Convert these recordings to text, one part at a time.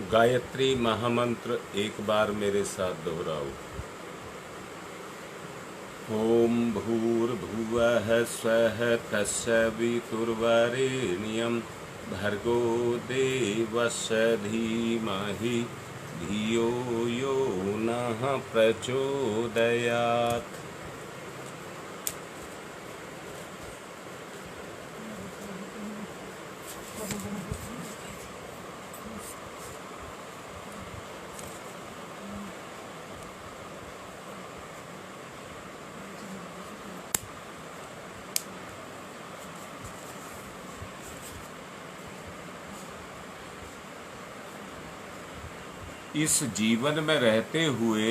गायत्री महामंत्र एक बार मेरे साथ दोहराओ। ओम भूर्भुवः स्वः तत्सवितुर्वरेण्यं भर्गो देवस्य धीमहि धियो यो नः प्रचोदयात्। इस जीवन में रहते हुए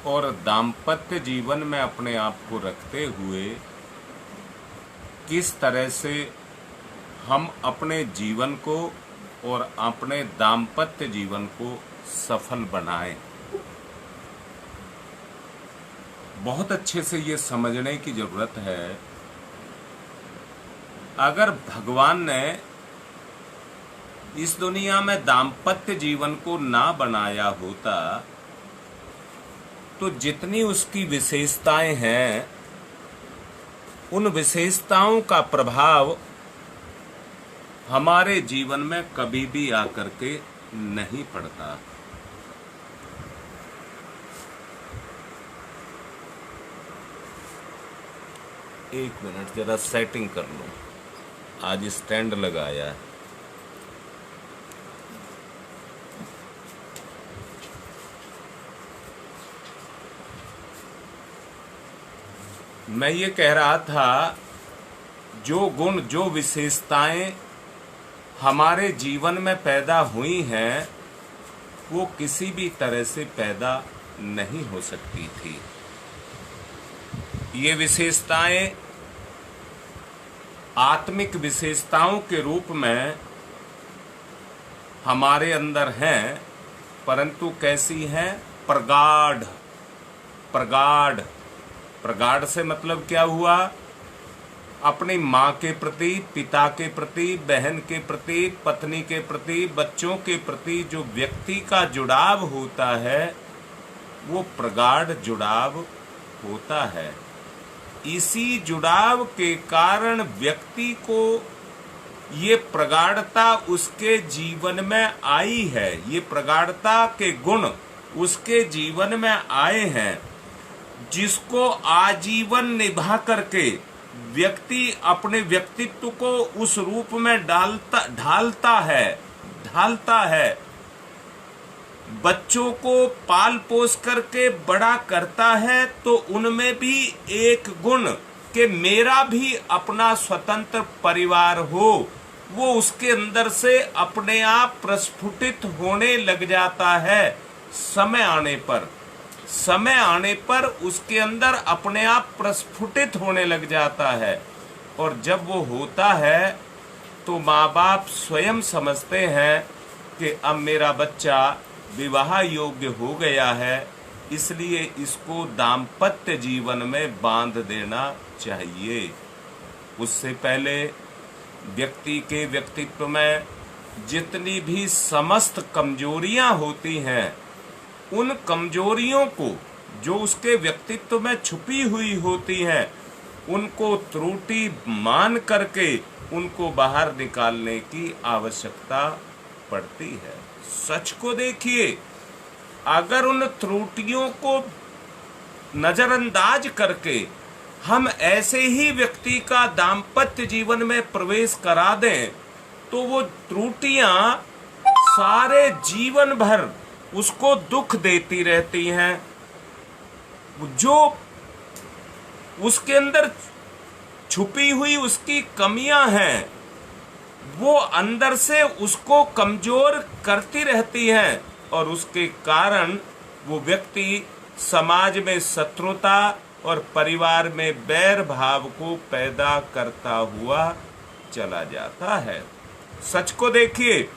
और दाम्पत्य जीवन में अपने आप को रखते हुए किस तरह से हम अपने जीवन को और अपने दाम्पत्य जीवन को सफल बनाएं, बहुत अच्छे से ये समझने की जरूरत है। अगर भगवान ने इस दुनिया में दाम्पत्य जीवन को ना बनाया होता तो जितनी उसकी विशेषताएं हैं उन विशेषताओं का प्रभाव हमारे जीवन में कभी भी आकर के नहीं पड़ता। एक मिनट जरा सेटिंग कर लो। आज स्टैंड लगाया है। मैं ये कह रहा था, जो गुण जो विशेषताएं हमारे जीवन में पैदा हुई हैं वो किसी भी तरह से पैदा नहीं हो सकती थी। ये विशेषताएं आत्मिक विशेषताओं के रूप में हमारे अंदर हैं, परंतु कैसी हैं? प्रगाढ़। प्रगाढ़ प्रगाढ़ से मतलब क्या हुआ? अपनी माँ के प्रति, पिता के प्रति, बहन के प्रति, पत्नी के प्रति, बच्चों के प्रति जो व्यक्ति का जुड़ाव होता है वो प्रगाढ़ जुड़ाव होता है। इसी जुड़ाव के कारण व्यक्ति को ये प्रगाढ़ता उसके जीवन में आई है, ये प्रगाढ़ता के गुण उसके जीवन में आए हैं, जिसको आजीवन निभा करके व्यक्ति अपने व्यक्तित्व को उस रूप में ढालता है। बच्चों को पाल पोस करके बड़ा करता है तो उनमें भी एक गुण कि मेरा भी अपना स्वतंत्र परिवार हो, वो उसके अंदर से अपने आप प्रस्फुटित होने लग जाता है। समय आने पर उसके अंदर अपने आप प्रस्फुटित होने लग जाता है। और जब वो होता है तो माँ बाप स्वयं समझते हैं कि अब मेरा बच्चा विवाह योग्य हो गया है, इसलिए इसको दाम्पत्य जीवन में बांध देना चाहिए। उससे पहले व्यक्ति के व्यक्तित्व में जितनी भी समस्त कमजोरियां होती हैं, उन कमजोरियों को जो उसके व्यक्तित्व में छुपी हुई होती हैं, उनको त्रुटि मान करके उनको बाहर निकालने की आवश्यकता पड़ती है। सच को देखिए, अगर उन त्रुटियों को नजरअंदाज करके हम ऐसे ही व्यक्ति का दाम्पत्य जीवन में प्रवेश करा दें तो वो त्रुटियां सारे जीवन भर उसको दुख देती रहती हैं। जो उसके अंदर छुपी हुई उसकी कमियां हैं वो अंदर से उसको कमजोर करती रहती हैं और उसके कारण वो व्यक्ति समाज में शत्रुता और परिवार में बैर भाव को पैदा करता हुआ चला जाता है। सच को देखिए,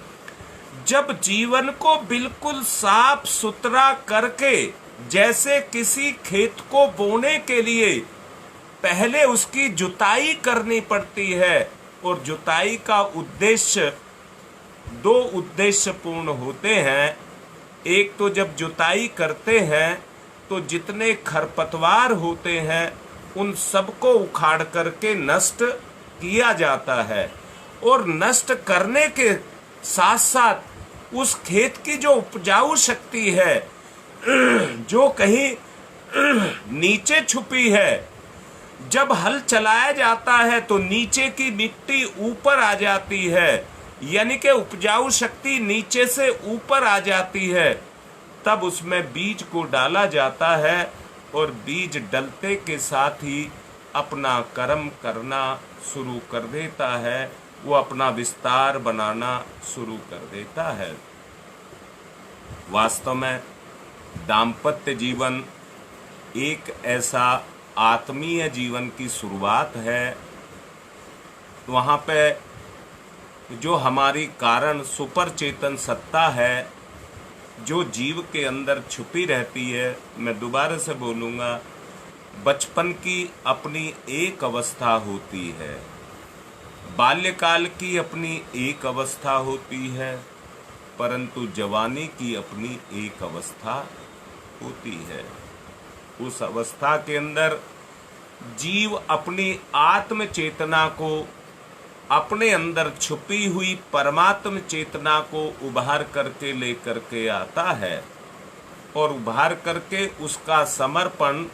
जब जीवन को बिल्कुल साफ सुथरा करके, जैसे किसी खेत को बोने के लिए पहले उसकी जुताई करनी पड़ती है, और जुताई का उद्देश्य दो उद्देश्य पूर्ण होते हैं। एक तो जब जुताई करते हैं तो जितने खरपतवार होते हैं उन सबको उखाड़ करके नष्ट किया जाता है, और नष्ट करने के साथ साथ उस खेत की जो उपजाऊ शक्ति है जो कहीं नीचे छुपी है, जब हल चलाया जाता है तो नीचे की मिट्टी ऊपर आ जाती है, यानी कि उपजाऊ शक्ति नीचे से ऊपर आ जाती है। तब उसमें बीज को डाला जाता है और बीज डलते के साथ ही अपना कर्म करना शुरू कर देता है, वो अपना विस्तार बनाना शुरू कर देता है। वास्तव में दाम्पत्य जीवन एक ऐसा आत्मीय जीवन की शुरुआत है। वहाँ पे जो हमारी कारण सुपर चेतन सत्ता है, जो जीव के अंदर छुपी रहती है, मैं दोबारा से बोलूँगा, बचपन की अपनी एक अवस्था होती है, बाल्यकाल की अपनी एक अवस्था होती है, परंतु जवानी की अपनी एक अवस्था होती है। उस अवस्था के अंदर जीव अपनी आत्म चेतना को, अपने अंदर छुपी हुई परमात्म चेतना को उभार करके लेकर के आता है, और उभार करके उसका समर्पण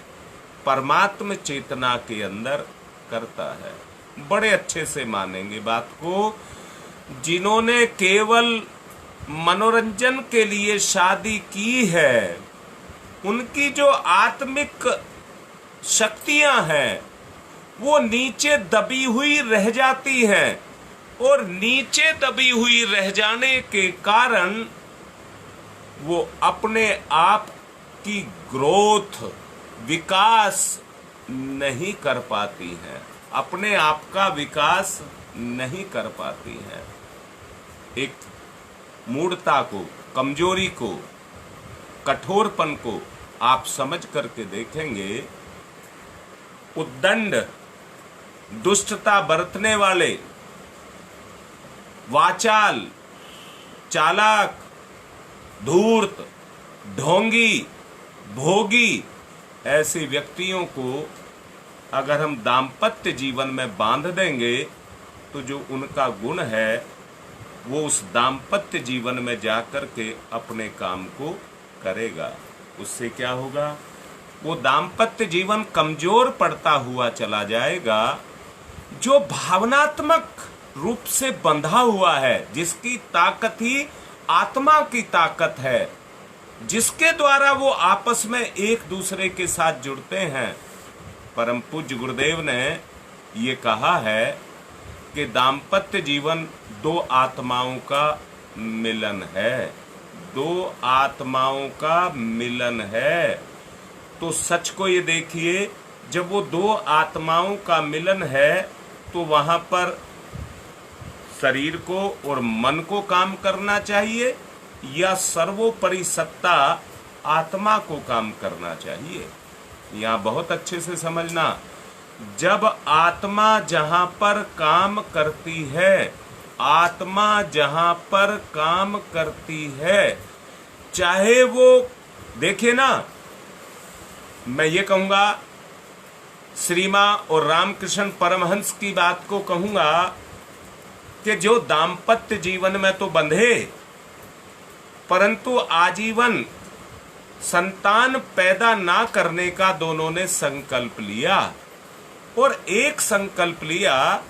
परमात्म चेतना के अंदर करता है। बड़े अच्छे से मानेंगे बात को, जिन्होंने केवल मनोरंजन के लिए शादी की है, उनकी जो आत्मिक शक्तियां हैं वो नीचे दबी हुई रह जाती हैं, और नीचे दबी हुई रह जाने के कारण वो अपने आप की ग्रोथ, विकास नहीं कर पाती हैं, अपने आप का विकास नहीं कर पाती हैं। एक मूढ़ता को, कमजोरी को, कठोरपन को आप समझ करके देखेंगे, उद्दंड, दुष्टता बरतने वाले, वाचाल, चालाक, धूर्त, ढोंगी, भोगी ऐसे व्यक्तियों को अगर हम दाम्पत्य जीवन में बांध देंगे तो जो उनका गुण है वो उस दाम्पत्य जीवन में जाकर के अपने काम को करेगा। उससे क्या होगा, वो दाम्पत्य जीवन कमजोर पड़ता हुआ चला जाएगा। जो भावनात्मक रूप से बंधा हुआ है, जिसकी ताकत ही आत्मा की ताकत है, जिसके द्वारा वो आपस में एक दूसरे के साथ जुड़ते हैं। परम पूज्य गुरुदेव ने ये कहा है कि दाम्पत्य जीवन दो आत्माओं का मिलन है, दो आत्माओं का मिलन है। तो सच को ये देखिए, जब वो दो आत्माओं का मिलन है तो वहां पर शरीर को और मन को काम करना चाहिए, या सर्वोपरि सत्ता आत्मा को काम करना चाहिए। यहाँ बहुत अच्छे से समझना, जब आत्मा जहां पर काम करती है, आत्मा जहां पर काम करती है, चाहे वो देखिए ना, मैं ये कहूंगा, श्री मां और रामकृष्ण परमहंस की बात को कहूंगा कि जो दाम्पत्य जीवन में तो बंधे, परंतु आजीवन संतान पैदा ना करने का दोनों ने संकल्प लिया, और एक संकल्प लिया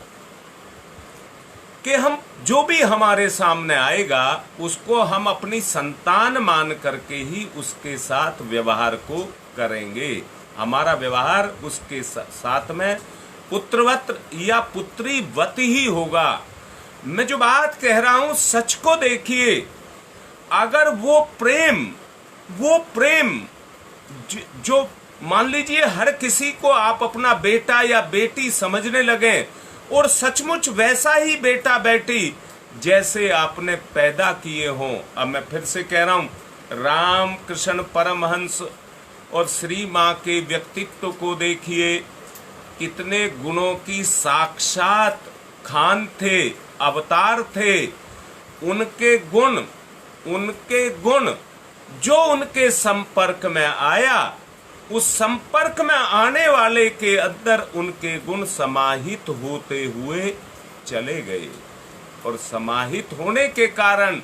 कि हम जो भी हमारे सामने आएगा उसको हम अपनी संतान मान करके ही उसके साथ व्यवहार को करेंगे। हमारा व्यवहार उसके साथ में पुत्रवत या पुत्रीवत ही होगा। मैं जो बात कह रहा हूं, सच को देखिए, अगर वो प्रेम जो मान लीजिए हर किसी को आप अपना बेटा या बेटी समझने लगे, और सचमुच वैसा ही बेटा बेटी जैसे आपने पैदा किए हों। अब मैं फिर से कह रहा हूं, राम कृष्ण परमहंस और श्री मां के व्यक्तित्व को देखिए, कितने गुणों की साक्षात खान थे, अवतार थे, उनके गुण जो उनके संपर्क में आया, उस संपर्क में आने वाले के अंदर उनके गुण समाहित होते हुए चले गए और समाहित होने के कारण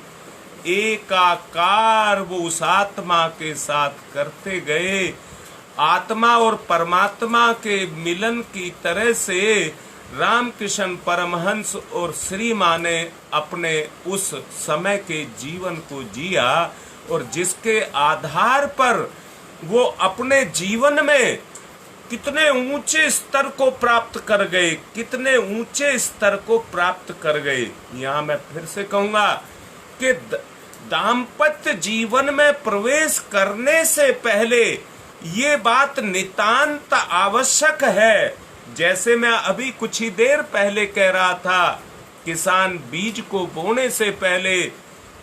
एकाकार वो उस आत्मा के साथ करते गए। आत्मा और परमात्मा के मिलन की तरह से रामकृष्ण परमहंस और श्री मां ने अपने उस समय के जीवन को जिया और जिसके आधार पर वो अपने जीवन में कितने ऊंचे स्तर को प्राप्त कर गए, कितने ऊंचे स्तर को प्राप्त कर गए। यहाँ मैं फिर से कहूंगा कि दाम्पत्य जीवन में प्रवेश करने से पहले ये बात नितांत आवश्यक है। जैसे मैं अभी कुछ ही देर पहले कह रहा था, किसान बीज को बोने से पहले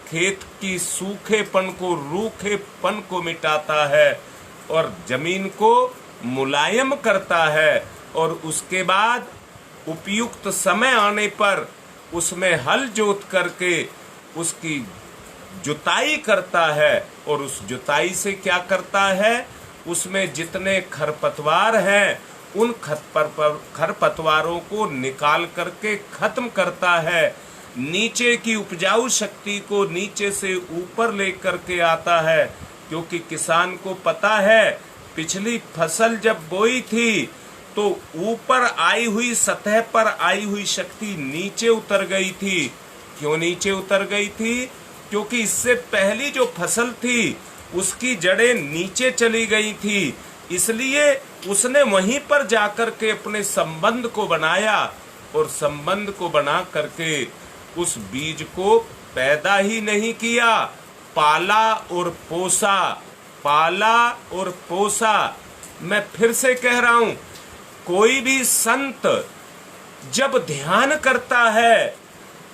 खेत की सूखेपन को, रूखेपन को मिटाता है और जमीन को मुलायम करता है और उसके बाद उपयुक्त समय आने पर उसमें हल जोत करके उसकी जुताई करता है और उस जुताई से क्या करता है, उसमें जितने खरपतवार हैं उन खरपतवारों को निकाल करके खत्म करता है, नीचे की उपजाऊ शक्ति को नीचे से ऊपर लेकर के आता है। क्योंकि किसान को पता है पिछली फसल जब बोई थी तो ऊपर आई हुई, सतह पर आई हुई शक्ति नीचे उतर गई थी। क्यों नीचे उतर गई थी? क्योंकि इससे पहली जो फसल थी उसकी जड़ें नीचे चली गई थी, इसलिए उसने वहीं पर जाकर के अपने संबंध को बनाया और संबंध को बना करके उस बीज को पैदा ही नहीं किया, पाला और पोसा, पाला और पोसा। मैं फिर से कह रहा हूं, कोई भी संत जब ध्यान करता है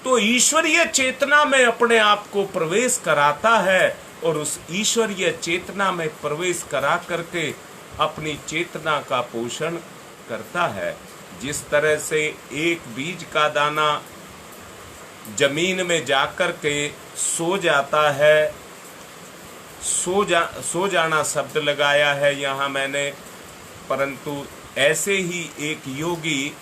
तो ईश्वरीय चेतना में अपने आप को प्रवेश कराता है और उस ईश्वरीय चेतना में प्रवेश करा करके अपनी चेतना का पोषण करता है। जिस तरह से एक बीज का दाना जमीन में जाकर के सो जाता है, सो जाना शब्द लगाया है यहाँ मैंने, परंतु ऐसे ही एक योगी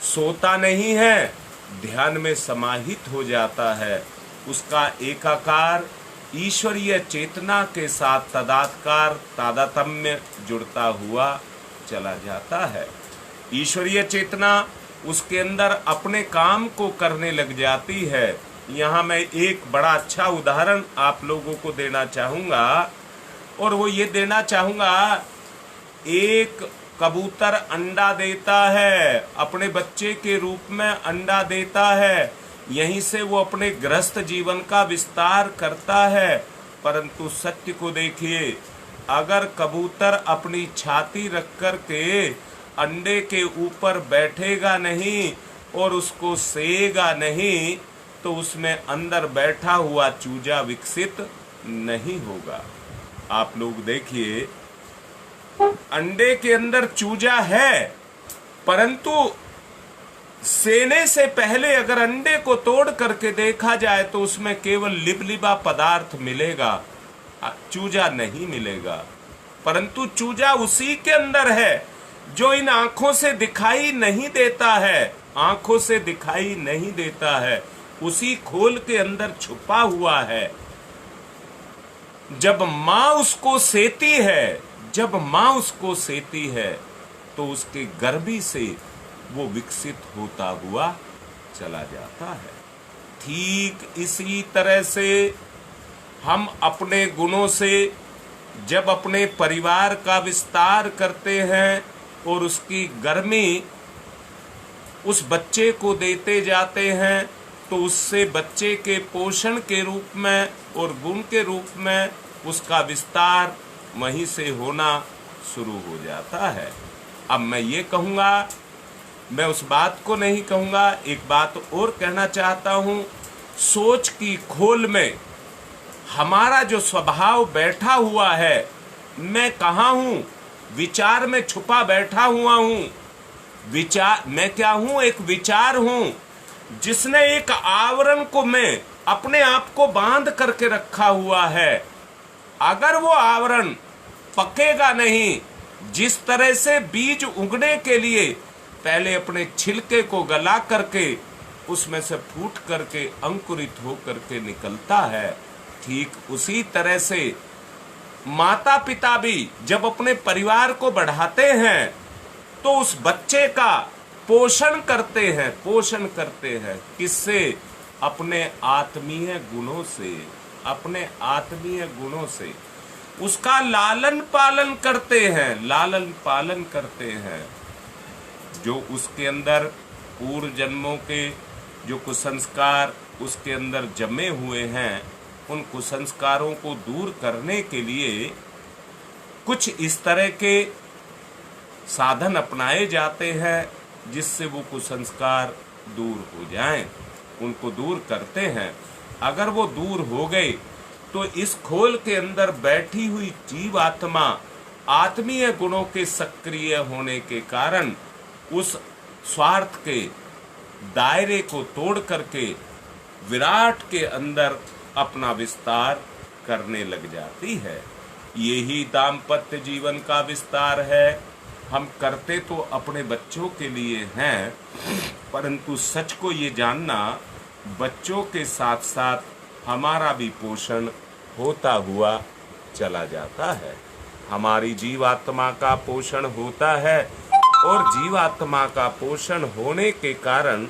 सोता नहीं है, ध्यान में समाहित हो जाता है। उसका एकाकार ईश्वरीय चेतना के साथ तदात्कार, तादात्म्य जुड़ता हुआ चला जाता है। ईश्वरीय चेतना उसके अंदर अपने काम को करने लग जाती है। यहाँ मैं एक बड़ा अच्छा उदाहरण आप लोगों को देना चाहूँगा और वो ये देना चाहूँगा, एक कबूतर अंडा देता है, अपने बच्चे के रूप में अंडा देता है, यहीं से वो अपने गृहस्थ जीवन का विस्तार करता है। परंतु सत्य को देखिए, अगर कबूतर अपनी छाती रख कर के अंडे के ऊपर बैठेगा नहीं और उसको सेएगा नहीं तो उसमें अंदर बैठा हुआ चूजा विकसित नहीं होगा। आप लोग देखिए, अंडे के अंदर चूजा है, परंतु सेने से पहले अगर अंडे को तोड़ करके देखा जाए तो उसमें केवल लिबलिबा पदार्थ मिलेगा, चूजा नहीं मिलेगा। परंतु चूजा उसी के अंदर है जो इन आंखों से दिखाई नहीं देता है, आंखों से दिखाई नहीं देता है, उसी खोल के अंदर छुपा हुआ है। जब माँ उसको सेती है, जब माँ उसको सेती है तो उसके गर्भी से वो विकसित होता हुआ चला जाता है। ठीक इसी तरह से हम अपने गुणों से जब अपने परिवार का विस्तार करते हैं और उसकी गर्मी उस बच्चे को देते जाते हैं तो उससे बच्चे के पोषण के रूप में और गुण के रूप में उसका विस्तार वहीं से होना शुरू हो जाता है। अब मैं ये कहूँगा, मैं उस बात को नहीं कहूँगा, एक बात और कहना चाहता हूँ। सोच की खोल में हमारा जो स्वभाव बैठा हुआ है, मैं कहाँ हूँ? विचार में छुपा बैठा हुआ हूँ। विचार मैं क्या हूँ? एक विचार हूँ। जिसने एक आवरण को में अपने आप को बांध करके रखा हुआ है, अगर वो आवरण पकेगा नहीं, जिस तरह से बीज उगने के लिए पहले अपने छिलके को गला करके उसमें से फूट करके अंकुरित हो करके निकलता है, ठीक उसी तरह से माता पिता भी जब अपने परिवार को बढ़ाते हैं तो उस बच्चे का पोषण करते हैं किससे? अपने आत्मीय गुणों से, अपने आत्मीय गुणों से उसका लालन पालन करते हैं। जो उसके अंदर पूर्व जन्मों के जो कुसंस्कार उसके अंदर जमे हुए हैं, उन कुसंस्कारों को दूर करने के लिए कुछ इस तरह के साधन अपनाए जाते हैं जिससे वो कुसंस्कार दूर हो जाएं, उनको दूर करते हैं। अगर वो दूर हो गए तो इस खोल के अंदर बैठी हुई जीवात्मा आत्मीय गुणों के सक्रिय होने के कारण उस स्वार्थ के दायरे को तोड़ करके विराट के अंदर अपना विस्तार करने लग जाती है। यही दाम्पत्य जीवन का विस्तार है। हम करते तो अपने बच्चों के लिए हैं, परंतु सच को ये जानना, बच्चों के साथ साथ हमारा भी पोषण होता हुआ चला जाता है। हमारी जीवात्मा का पोषण होता है और जीवात्मा का पोषण होने के कारण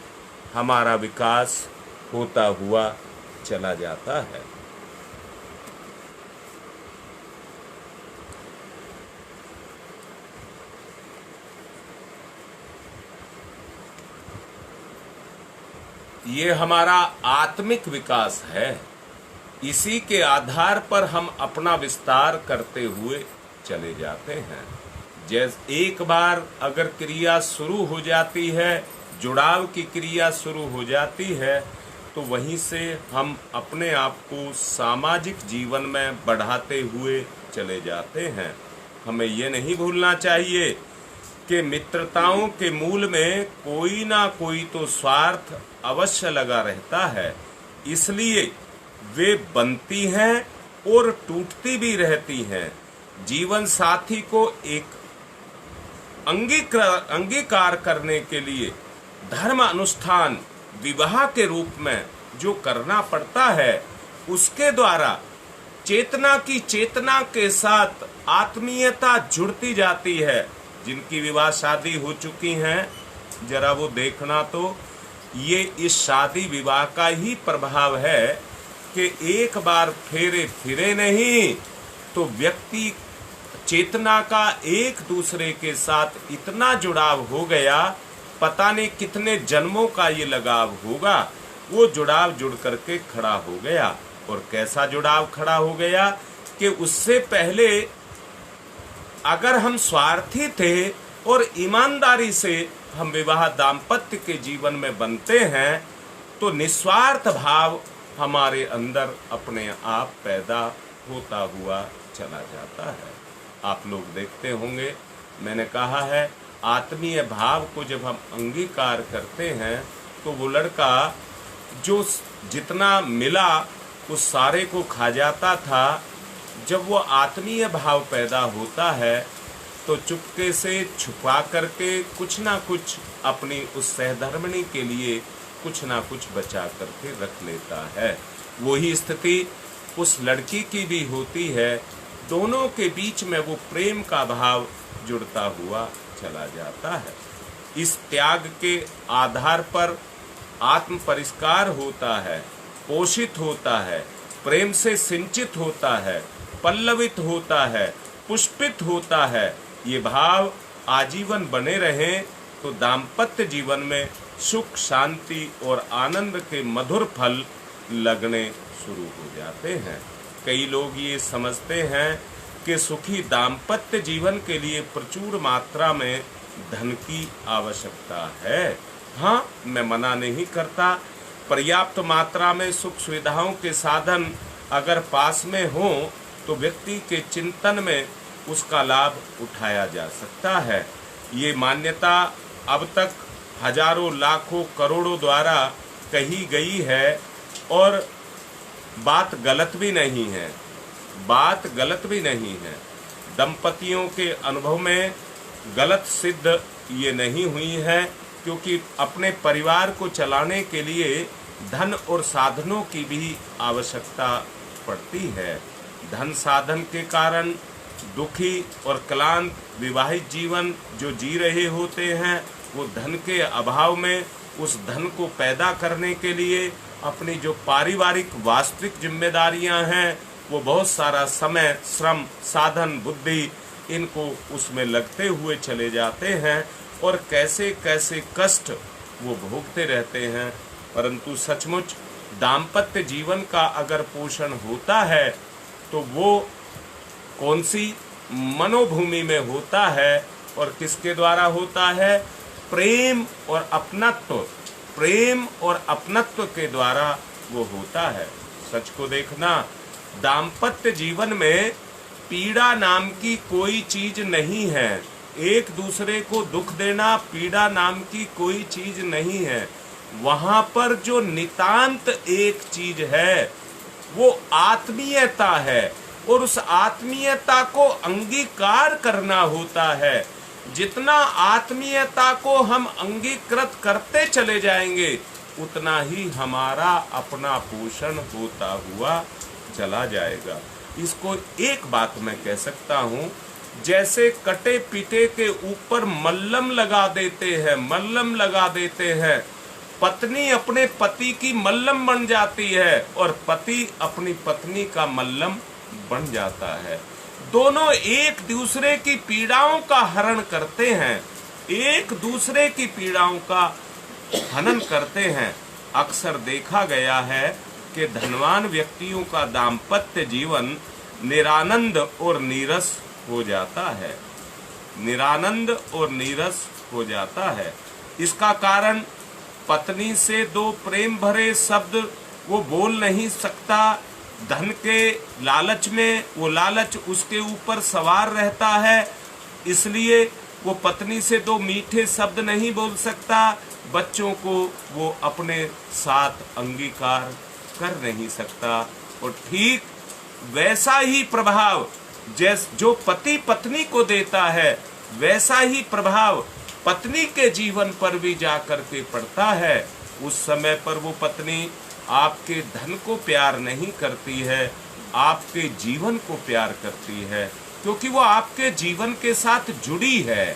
हमारा विकास होता हुआ चला जाता है। ये हमारा आत्मिक विकास है। इसी के आधार पर हम अपना विस्तार करते हुए चले जाते हैं। जैसे एक बार अगर क्रिया शुरू हो जाती है, जुड़ाव की क्रिया शुरू हो जाती है, तो वहीं से हम अपने आप को सामाजिक जीवन में बढ़ाते हुए चले जाते हैं। हमें ये नहीं भूलना चाहिए कि मित्रताओं के मूल में कोई ना कोई तो स्वार्थ अवश्य लगा रहता है, इसलिए वे बनती हैं और टूटती भी रहती हैं। जीवन साथी को एक अंगीकार करने के लिए धर्म अनुष्ठान विवाह के रूप में जो करना पड़ता है, उसके द्वारा चेतना के साथ आत्मीयता जुड़ती जाती है। जिनकी विवाह शादी हो चुकी हैं, जरा वो देखना, तो ये इस शादी विवाह का ही प्रभाव है कि एक बार फेरे फिरे नहीं तो व्यक्ति चेतना का एक दूसरे के साथ इतना जुड़ाव हो गया, पता नहीं कितने जन्मों का ये लगाव होगा, वो जुड़ाव जुड़ करके खड़ा हो गया। और कैसा जुड़ाव खड़ा हो गया कि उससे पहले अगर हम स्वार्थी थे और ईमानदारी से हम विवाह दाम्पत्य के जीवन में बनते हैं, तो निस्वार्थ भाव हमारे अंदर अपने आप पैदा होता हुआ चला जाता है। आप लोग देखते होंगे, मैंने कहा है आत्मीय भाव को जब हम अंगीकार करते हैं तो वो लड़का जो जितना मिला उस सारे को खा जाता था। जब वो आत्मीय भाव पैदा होता है तो चुपके से छुपा करके कुछ ना कुछ अपनी उस सहधर्मिणी के लिए कुछ ना कुछ बचा करके रख लेता है। वही स्थिति उस लड़की की भी होती है। दोनों के बीच में वो प्रेम का भाव जुड़ता हुआ चला जाता है। इस त्याग के आधार पर आत्म परिष्कार होता है, पोषित होता है, प्रेम से सिंचित होता है, पल्लवित होता है, पुष्पित होता है। ये भाव आजीवन बने रहें तो दाम्पत्य जीवन में सुख, शांति और आनंद के मधुर फल लगने शुरू हो जाते हैं। कई लोग ये समझते हैं कि सुखी दाम्पत्य जीवन के लिए प्रचुर मात्रा में धन की आवश्यकता है। हाँ, मैं मना नहीं करता, पर्याप्त मात्रा में सुख सुविधाओं के साधन अगर पास में हो तो व्यक्ति के चिंतन में उसका लाभ उठाया जा सकता है। ये मान्यता अब तक हजारों लाखों करोड़ों द्वारा कही गई है और बात गलत भी नहीं है, बात गलत भी नहीं है। दंपतियों के अनुभव में गलत सिद्ध ये नहीं हुई है, क्योंकि अपने परिवार को चलाने के लिए धन और साधनों की भी आवश्यकता पड़ती है। धन साधन के कारण दुखी और क्लांत विवाहित जीवन जो जी रहे होते हैं, वो धन के अभाव में उस धन को पैदा करने के लिए अपनी जो पारिवारिक वास्तविक जिम्मेदारियां हैं, वो बहुत सारा समय, श्रम, साधन, बुद्धि इनको उसमें लगते हुए चले जाते हैं और कैसे कैसे कष्ट वो भोगते रहते हैं। परंतु सचमुच दाम्पत्य जीवन का अगर पोषण होता है तो वो कौन सी मनोभूमि में होता है और किसके द्वारा होता है? प्रेम और अपनत्व, प्रेम और अपनत्व के द्वारा वो होता है। सच को देखना, दाम्पत्य जीवन में पीड़ा नाम की कोई चीज नहीं है। एक दूसरे को दुख देना पीड़ा नाम की कोई चीज नहीं है। वहां पर जो नितांत एक चीज है वो आत्मीयता है, और उस आत्मीयता को अंगीकार करना होता है। जितना आत्मीयता को हम अंगीकृत करते चले जाएंगे, उतना ही हमारा अपना पोषण होता हुआ चला जाएगा। इसको एक बात मैं कह सकता हूँ, जैसे कटे पीटे के ऊपर मल्लम लगा देते हैं, मल्लम लगा देते हैं, पत्नी अपने पति की मल्लम बन जाती है और पति अपनी पत्नी का मल्लम बन जाता है। दोनों एक दूसरे की पीड़ाओं का हरण करते हैं, एक दूसरे की पीड़ाओं का हनन करते हैं। अक्सर देखा गया है कि धनवान व्यक्तियों का दाम्पत्य जीवन निरानंद और नीरस हो जाता है, निरानंद और नीरस हो जाता है। इसका कारण पत्नी से दो प्रेम भरे शब्द वो बोल नहीं सकता। धन के लालच में वो लालच उसके ऊपर सवार रहता है, इसलिए वो पत्नी से दो मीठे शब्द नहीं बोल सकता। बच्चों को वो अपने साथ अंगीकार कर नहीं सकता। और ठीक वैसा ही प्रभाव जो पति पत्नी को देता है, वैसा ही प्रभाव पत्नी के जीवन पर भी जाकर के पड़ता है। उस समय पर वो पत्नी आपके धन को प्यार नहीं करती है, आपके जीवन को प्यार करती है, क्योंकि वो आपके जीवन के साथ जुड़ी है।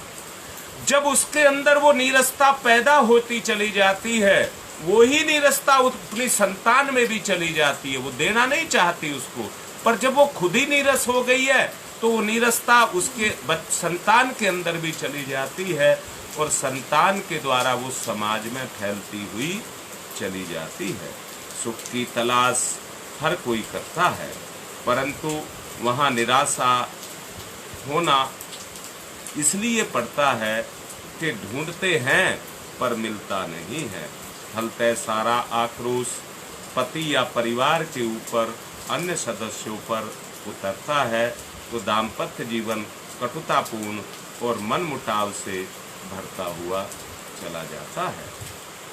जब उसके अंदर वो नीरसता पैदा होती चली जाती है, वो ही नीरसता अपनी संतान में भी चली जाती है। वो देना नहीं चाहती उसको, पर जब वो खुद ही नीरस हो गई है तो वो नीरसता उसके संतान के अंदर भी चली जाती है और संतान के द्वारा वो समाज में फैलती हुई चली जाती है। सुख की तलाश हर कोई करता है, परंतु वहाँ निराशा होना इसलिए पड़ता है कि ढूंढते हैं पर मिलता नहीं है। फलतः सारा आक्रोश पति या परिवार के ऊपर, अन्य सदस्यों पर उतरता है, तो दाम्पत्य जीवन कटुतापूर्ण और मनमुटाव से भरता हुआ चला जाता है।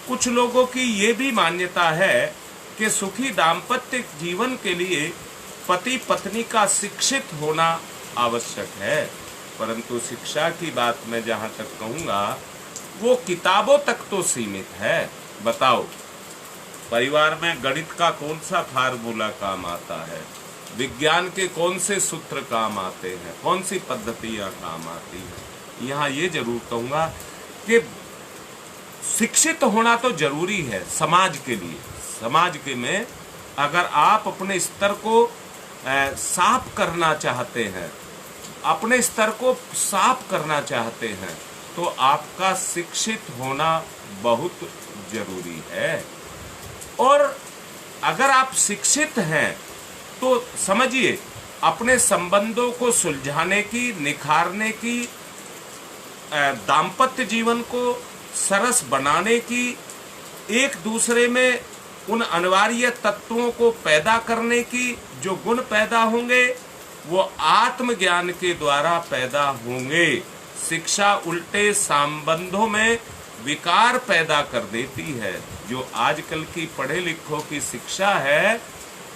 कुछ लोगों की ये भी मान्यता है कि सुखी दाम्पत्य जीवन के लिए पति पत्नी का शिक्षित होना आवश्यक है, परंतु शिक्षा की बात मैं जहाँ तक कहूँगा वो किताबों तक तो सीमित है। बताओ, परिवार में गणित का कौन सा फार्मूला काम आता है, विज्ञान के कौन से सूत्र काम आते हैं, कौन सी पद्धतियां काम आती हैं। यहाँ ये जरूर कहूँगा कि शिक्षित होना तो जरूरी है समाज के लिए। समाज के में अगर आप अपने स्तर को साफ करना चाहते हैं, अपने स्तर को साफ करना चाहते हैं, तो आपका शिक्षित होना बहुत जरूरी है। और अगर आप शिक्षित हैं तो समझिए, अपने संबंधों को सुलझाने की, निखारने की, दाम्पत्य जीवन को सरस बनाने की, एक दूसरे में उन अनिवार्य तत्वों को पैदा करने की जो गुण पैदा होंगे वो आत्मज्ञान के द्वारा पैदा होंगे। शिक्षा उल्टे संबंधों में विकार पैदा कर देती है। जो आजकल की पढ़े लिखों की शिक्षा है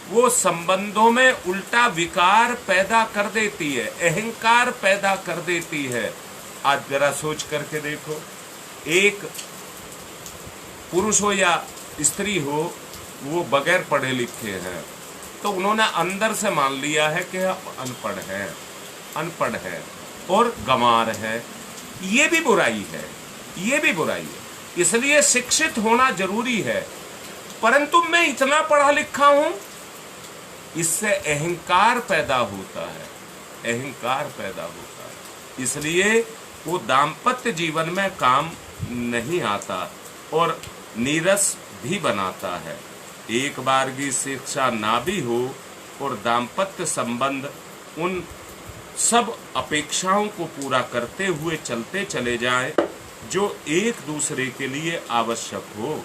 वो संबंधों में उल्टा विकार पैदा कर देती है, अहंकार पैदा कर देती है। आज जरा सोच करके देखो, एक पुरुष हो या स्त्री हो, वो बगैर पढ़े लिखे हैं तो उन्होंने अंदर से मान लिया है कि अनपढ़ है और गंवार है। ये भी बुराई है, ये भी बुराई है। इसलिए शिक्षित होना जरूरी है, परंतु मैं इतना पढ़ा लिखा हूं, इससे अहंकार पैदा होता है, अहंकार पैदा होता है। इसलिए वो दाम्पत्य जीवन में काम नहीं आता और नीरस भी बनाता है। एक बार की शिक्षा ना भी हो और दाम्पत्य संबंध उन सब अपेक्षाओं को पूरा करते हुए चलते चले जाएं जो एक दूसरे के लिए आवश्यक हो।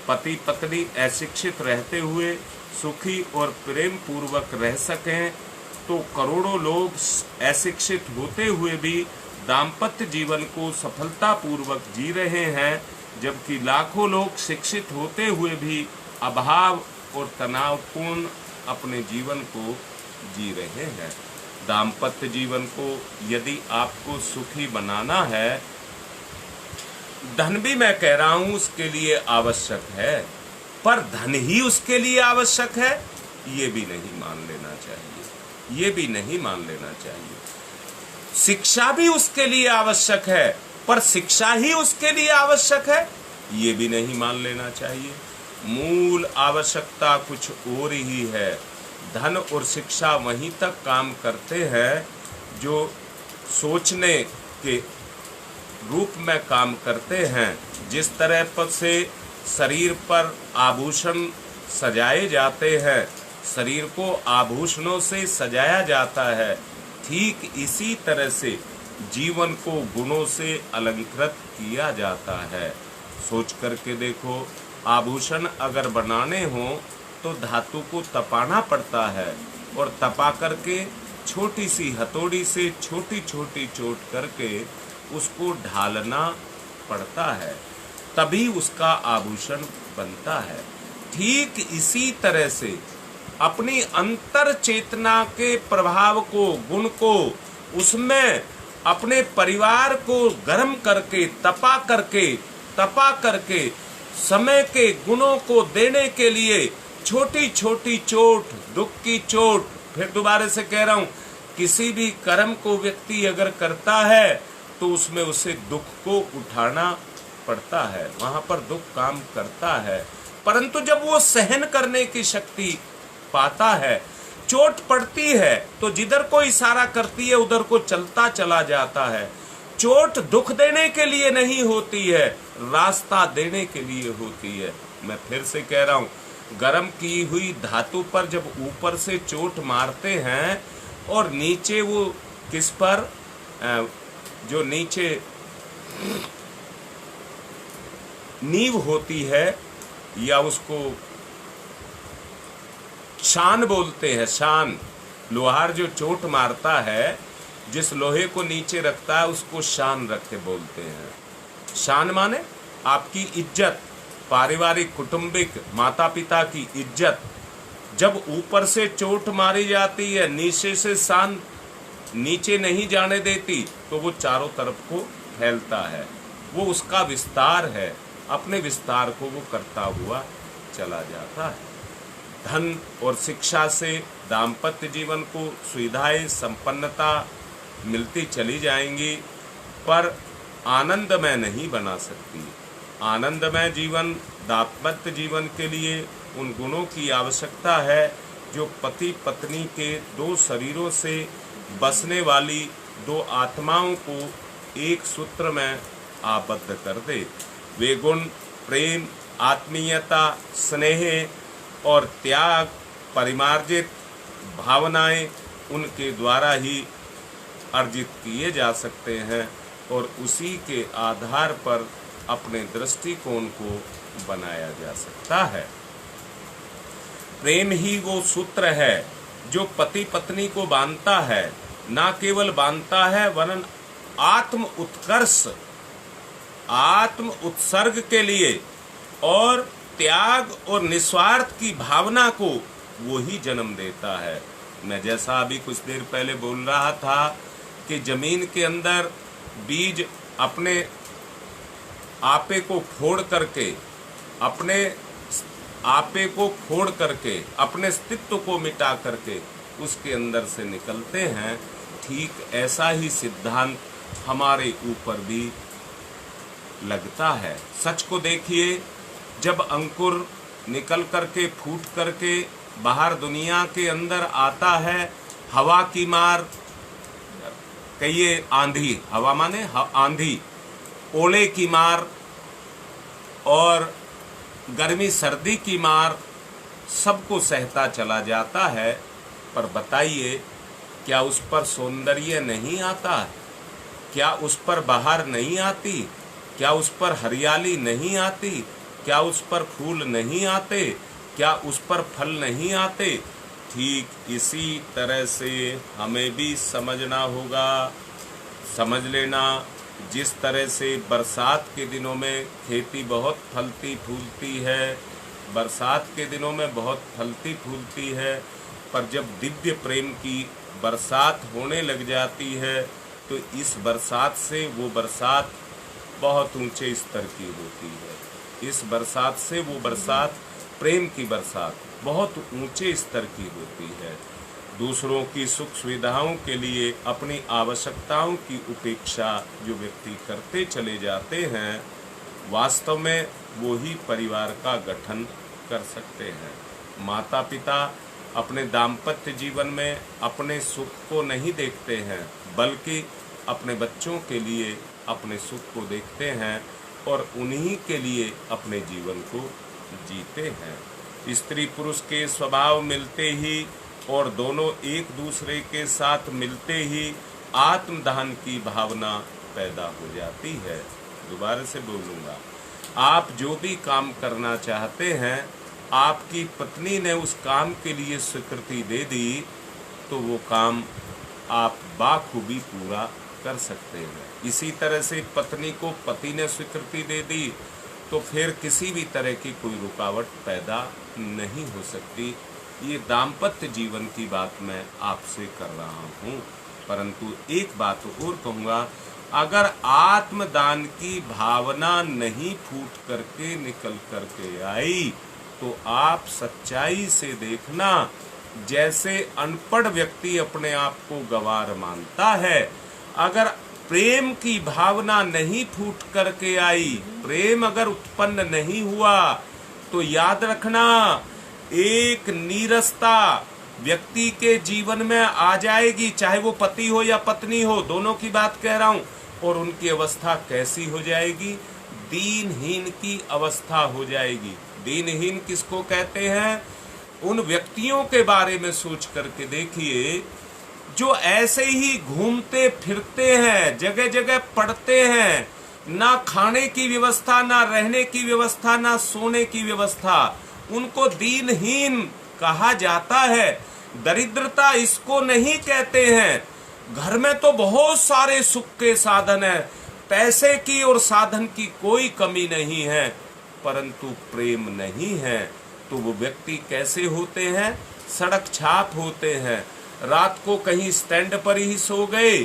पति पत्नी अशिक्षित रहते हुए सुखी और प्रेम पूर्वक रह सकें तो करोड़ों लोग अशिक्षित होते हुए भी दाम्पत्य जीवन को सफलतापूर्वक जी रहे हैं, जबकि लाखों लोग शिक्षित होते हुए भी अभाव और तनावपूर्ण अपने जीवन को जी रहे हैं। दाम्पत्य जीवन को यदि आपको सुखी बनाना है, धन भी मैं कह रहा हूं उसके लिए आवश्यक है, पर धन ही उसके लिए आवश्यक है ये भी नहीं मान लेना चाहिए, ये भी नहीं मान लेना चाहिए। शिक्षा भी उसके लिए आवश्यक है, पर शिक्षा ही उसके लिए आवश्यक है ये भी नहीं मान लेना चाहिए। मूल आवश्यकता कुछ और ही है। धन और शिक्षा वहीं तक काम करते हैं जो सोचने के रूप में काम करते हैं। जिस तरह पर से शरीर पर आभूषण सजाए जाते हैं, शरीर को आभूषणों से सजाया जाता है, ठीक इसी तरह से जीवन को गुणों से अलंकृत किया जाता है। सोच करके देखो, आभूषण अगर बनाने हो तो धातु को तपाना पड़ता है और तपा करके छोटी सी हथौड़ी से छोटी छोटी चोट करके उसको ढालना पड़ता है, तभी उसका आभूषण बनता है। ठीक इसी तरह से अपनी अंतर चेतना के प्रभाव को, गुण को, उसमें अपने परिवार को गर्म करके तपा करके समय के गुणों को देने के लिए छोटी छोटी चोट, दुख की चोट, फिर दोबारा से कह रहा हूं, किसी भी कर्म को व्यक्ति अगर करता है तो उसमें उसे दुख को उठाना पड़ता है, वहां पर दुख काम करता है। परंतु जब वो सहन करने की शक्ति पाता है, चोट पड़ती है तो जिधर को इशारा करती है उधर को चलता चला जाता है। चोट दुख देने के लिए नहीं होती है, रास्ता देने के लिए होती है। मैं फिर से कह रहा हूं, गरम की हुई धातु पर जब ऊपर से चोट मारते हैं और नीचे वो किस पर, जो नीचे नींव होती है या उसको शान बोलते हैं, शान, लोहार जो चोट मारता है, जिस लोहे को नीचे रखता है उसको शान रख के बोलते हैं। शान माने आपकी इज्जत, पारिवारिक कुटुंबिक माता पिता की इज्जत। जब ऊपर से चोट मारी जाती है, नीचे से शान नीचे नहीं जाने देती, तो वो चारों तरफ को फैलता है, वो उसका विस्तार है, अपने विस्तार को वो करता हुआ चला जाता है। धन और शिक्षा से दाम्पत्य जीवन को सुविधाएं, संपन्नता मिलती चली जाएंगी, पर आनंदमय नहीं बना सकती। आनंदमय जीवन, दाम्पत्य जीवन के लिए उन गुणों की आवश्यकता है जो पति पत्नी के दो शरीरों से बसने वाली दो आत्माओं को एक सूत्र में आबद्ध कर दे। वे गुण प्रेम, आत्मीयता, स्नेह और त्याग, परिमार्जित भावनाएं उनके द्वारा ही अर्जित किए जा सकते हैं और उसी के आधार पर अपने दृष्टिकोण को बनाया जा सकता है। प्रेम ही वो सूत्र है जो पति पत्नी को बांधता है, ना केवल बांधता है वरन आत्म उत्कर्ष, आत्म उत्सर्ग के लिए और त्याग और निस्वार्थ की भावना को वो ही जन्म देता है। मैं जैसा अभी कुछ देर पहले बोल रहा था कि जमीन के अंदर बीज अपने आपे को फोड़ करके, अपने आपे को फोड़ करके, अपने अस्तित्व को मिटा करके उसके अंदर से निकलते हैं। ठीक ऐसा ही सिद्धांत हमारे ऊपर भी लगता है। सच को देखिए, जब अंकुर निकल करके फूट करके बाहर दुनिया के अंदर आता है, हवा की मार, कहिए आंधी, हवा माने आंधी, ओले की मार और गर्मी सर्दी की मार सबको सहता चला जाता है। पर बताइए, क्या उस पर सौंदर्य नहीं आता? क्या उस पर बहार नहीं आती? क्या उस पर हरियाली नहीं आती? क्या उस पर फूल नहीं आते? क्या उस पर फल नहीं आते? ठीक इसी तरह से हमें भी समझना होगा, समझ लेना। जिस तरह से बरसात के दिनों में खेती बहुत फलती फूलती है, बरसात के दिनों में बहुत फलती फूलती है, पर जब दिव्य प्रेम की बरसात होने लग जाती है तो इस बरसात से वो बरसात बहुत ऊंचे स्तर की होती है। इस बरसात से वो बरसात, प्रेम की बरसात, बहुत ऊंचे स्तर की होती है। दूसरों की सुख सुविधाओं के लिए अपनी आवश्यकताओं की उपेक्षा जो व्यक्ति करते चले जाते हैं, वास्तव में वो ही परिवार का गठन कर सकते हैं। माता पिता अपने दाम्पत्य जीवन में अपने सुख को नहीं देखते हैं, बल्कि अपने बच्चों के लिए अपने सुख को देखते हैं और उन्हीं के लिए अपने जीवन को जीते हैं। स्त्री पुरुष के स्वभाव मिलते ही और दोनों एक दूसरे के साथ मिलते ही आत्मदान की भावना पैदा हो जाती है। दोबारा से बोलूँगा, आप जो भी काम करना चाहते हैं, आपकी पत्नी ने उस काम के लिए स्वीकृति दे दी तो वो काम आप बाखूबी पूरा कर सकते हैं। इसी तरह से पत्नी को पति ने स्वीकृति दे दी तो फिर किसी भी तरह की कोई रुकावट पैदा नहीं हो सकती। ये दाम्पत्य जीवन की बात मैं आपसे कर रहा हूँ। परंतु एक बात और कहूँगा, अगर आत्मदान की भावना नहीं फूट करके निकल करके आई तो आप सच्चाई से देखना, जैसे अनपढ़ व्यक्ति अपने आप को गंवार मानता है, अगर प्रेम की भावना नहीं फूट करके आई, प्रेम अगर उत्पन्न नहीं हुआ तो याद रखना एक नीरसता व्यक्ति के जीवन में आ जाएगी, चाहे वो पति हो या पत्नी हो, दोनों की बात कह रहा हूं। और उनकी अवस्था कैसी हो जाएगी? दीनहीन की अवस्था हो जाएगी। दीनहीन किसको कहते हैं? उन व्यक्तियों के बारे में सोच करके देखिए जो ऐसे ही घूमते फिरते हैं, जगह जगह पड़ते हैं, ना खाने की व्यवस्था, ना रहने की व्यवस्था, ना सोने की व्यवस्था, उनको दीनहीन कहा जाता है। दरिद्रता इसको नहीं कहते हैं। घर में तो बहुत सारे सुख के साधन है, पैसे की और साधन की कोई कमी नहीं है, परंतु प्रेम नहीं है तो वो व्यक्ति कैसे होते हैं? सड़क छाप होते हैं। रात को कहीं स्टैंड पर ही सो गए,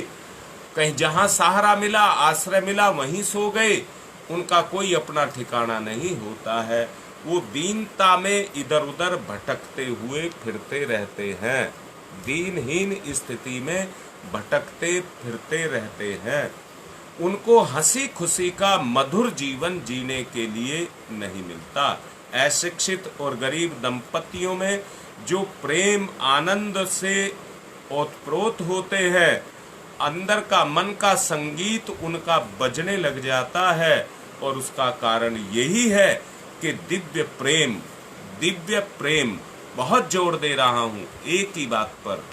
कहीं जहां सहारा मिला, आश्रय मिला, वहीं सो गए। उनका कोई अपना ठिकाना नहीं होता है। वो दीनता में इधर उधर भटकते हुए फिरते रहते हैं, दीनहीन स्थिति में भटकते फिरते रहते हैं। उनको हंसी खुशी का मधुर जीवन जीने के लिए नहीं मिलता। अशिक्षित और गरीब दंपतियों में जो प्रेम आनंद से ओतप्रोत होते हैं, अंदर का मन का संगीत उनका बजने लग जाता है, और उसका कारण यही है कि दिव्य प्रेम, बहुत जोर दे रहा हूँ एक ही बात पर,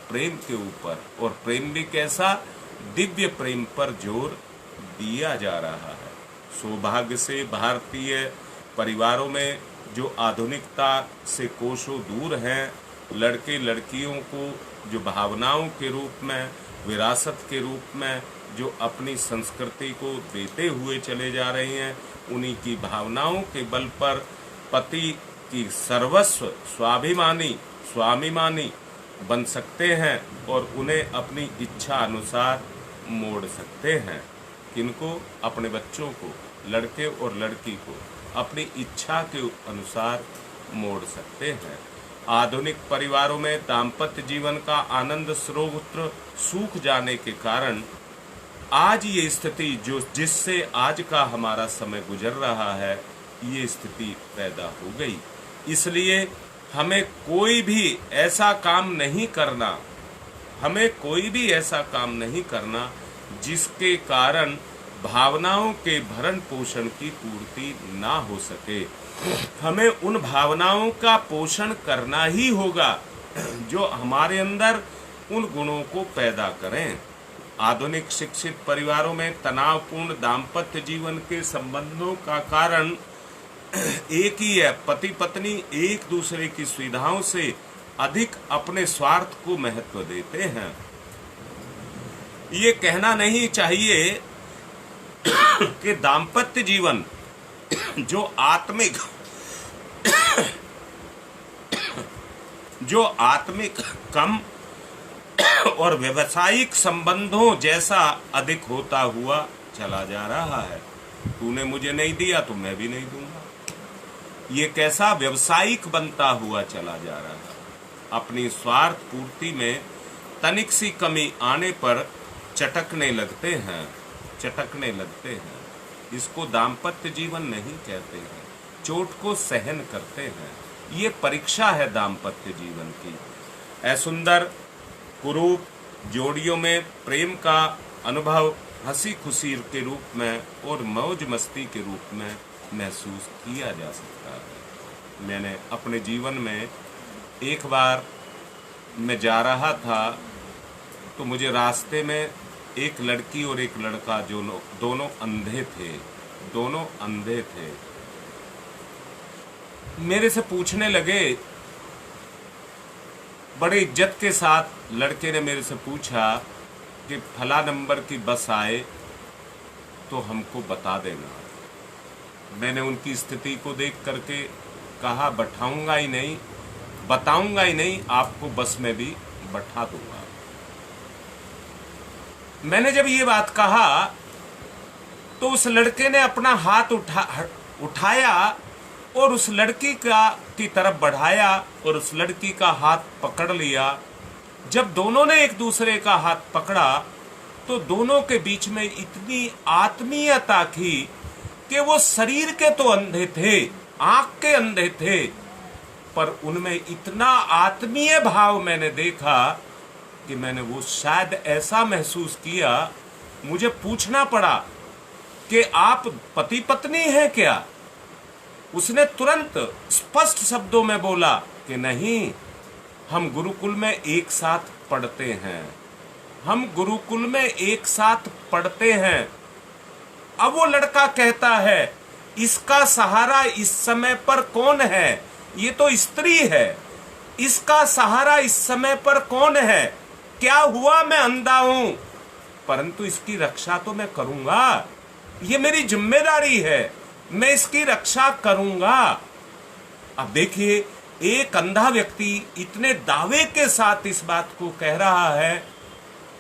प्रेम के ऊपर। और प्रेम भी कैसा? दिव्य प्रेम पर जोर दिया जा रहा है। सौभाग्य से भारतीय परिवारों में जो आधुनिकता से कोसों दूर हैं, लड़के लड़कियों को जो भावनाओं के रूप में, विरासत के रूप में जो अपनी संस्कृति को देते हुए चले जा रहे हैं, उन्हीं की भावनाओं के बल पर पति की सर्वस्व स्वाभिमानी बन सकते हैं और उन्हें अपनी इच्छा अनुसार मोड़ सकते हैं। किनको? अपने बच्चों को, लड़के और लड़की को अपनी इच्छा के अनुसार मोड़ सकते हैं। आधुनिक परिवारों में दाम्पत्य जीवन का आनंद स्रोत सूख जाने के कारण आज ये स्थिति जिससे आज का हमारा समय गुजर रहा है, ये स्थिति पैदा हो गई। इसलिए हमें कोई भी ऐसा काम नहीं करना जिसके कारण भावनाओं के भरण पोषण की पूर्ति ना हो सके। हमें उन भावनाओं का पोषण करना ही होगा जो हमारे अंदर उन गुणों को पैदा करें। आधुनिक शिक्षित परिवारों में तनावपूर्ण दाम्पत्य जीवन के संबंधों का कारण एक ही है। पति पत्नी एक दूसरे की सुविधाओं से अधिक अपने स्वार्थ को महत्व देते हैं। ये कहना नहीं चाहिए कि दाम्पत्य जीवन जो आत्मिक कम और व्यवसायिक संबंधों जैसा अधिक होता हुआ चला जा रहा है। तूने मुझे नहीं दिया तो मैं भी नहीं दूंगा, ये कैसा व्यवसायिक बनता हुआ चला जा रहा है। अपनी स्वार्थ पूर्ति में तनिक सी कमी आने पर चटकने लगते हैं। इसको दाम्पत्य जीवन नहीं कहते हैं, चोट को सहन करते हैं। ये परीक्षा है दाम्पत्य जीवन की। सुंदर कुरूप जोड़ियों में प्रेम का अनुभव हंसी खुशी के रूप में और मौज मस्ती के रूप में महसूस किया जा सकता है। मैंने अपने जीवन में एक बार मैं जा रहा था तो मुझे रास्ते में एक लड़की और एक लड़का जो दोनों अंधे थे मेरे से पूछने लगे। बड़े इज्जत के साथ लड़के ने मेरे से पूछा कि फला नंबर की बस आए तो हमको बता देना। मैंने उनकी स्थिति को देख करके कहा बताऊंगा ही नहीं, आपको बस में भी बैठा दूंगा। मैंने जब ये बात कहा तो उस लड़के ने अपना हाथ उठाया और उस लड़की की तरफ बढ़ाया और उस लड़की का हाथ पकड़ लिया। जब दोनों ने एक दूसरे का हाथ पकड़ा तो दोनों के बीच में इतनी आत्मीयता थी कि वो शरीर के तो अंधे थे, आंख के अंधे थे, पर उनमें इतना आत्मीय भाव मैंने देखा कि मैंने वो शायद ऐसा महसूस किया। मुझे पूछना पड़ा कि आप पति पत्नी हैं क्या? उसने तुरंत स्पष्ट शब्दों में बोला कि नहीं, हम गुरुकुल में एक साथ पढ़ते हैं। अब वो लड़का कहता है इसका सहारा इस समय पर कौन है? ये तो स्त्री है, इसका सहारा इस समय पर कौन है? क्या हुआ मैं अंधा हूं, परंतु इसकी रक्षा तो मैं करूंगा, ये मेरी जिम्मेदारी है, मैं इसकी रक्षा करूंगा। अब देखिए, एक अंधा व्यक्ति इतने दावे के साथ इस बात को कह रहा है,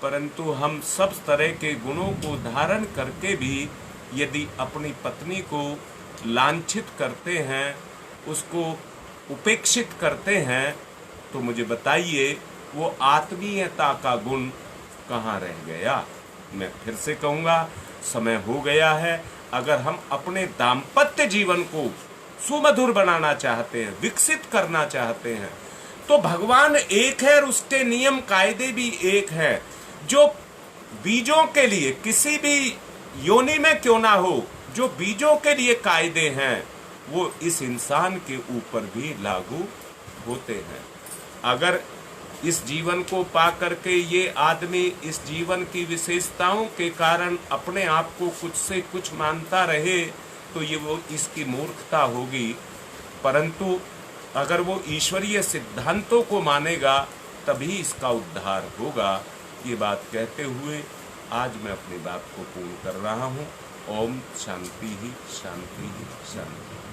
परंतु हम सब तरह के गुणों को धारण करके भी यदि अपनी पत्नी को लांछित करते हैं, उसको उपेक्षित करते हैं, तो मुझे बताइए वो आत्मीयता का गुण कहाँ रह गया? मैं फिर से कहूँगा, समय हो गया है। अगर हम अपने दाम्पत्य जीवन को सुमधुर बनाना चाहते हैं, विकसित करना चाहते हैं, तो भगवान एक है और उसके नियम कायदे भी एक है। जो बीजों के लिए, किसी भी योनि में क्यों ना हो, जो बीजों के लिए कायदे हैं वो इस इंसान के ऊपर भी लागू होते हैं। अगर इस जीवन को पा करके ये आदमी इस जीवन की विशेषताओं के कारण अपने आप को कुछ से कुछ मानता रहे तो ये वो इसकी मूर्खता होगी। परंतु अगर वो ईश्वरीय सिद्धांतों को मानेगा तभी इसका उद्धार होगा। ये बात कहते हुए आज मैं अपनी बात को पूर्ण कर रहा हूँ। ओम शांति ही शांति ही शांति।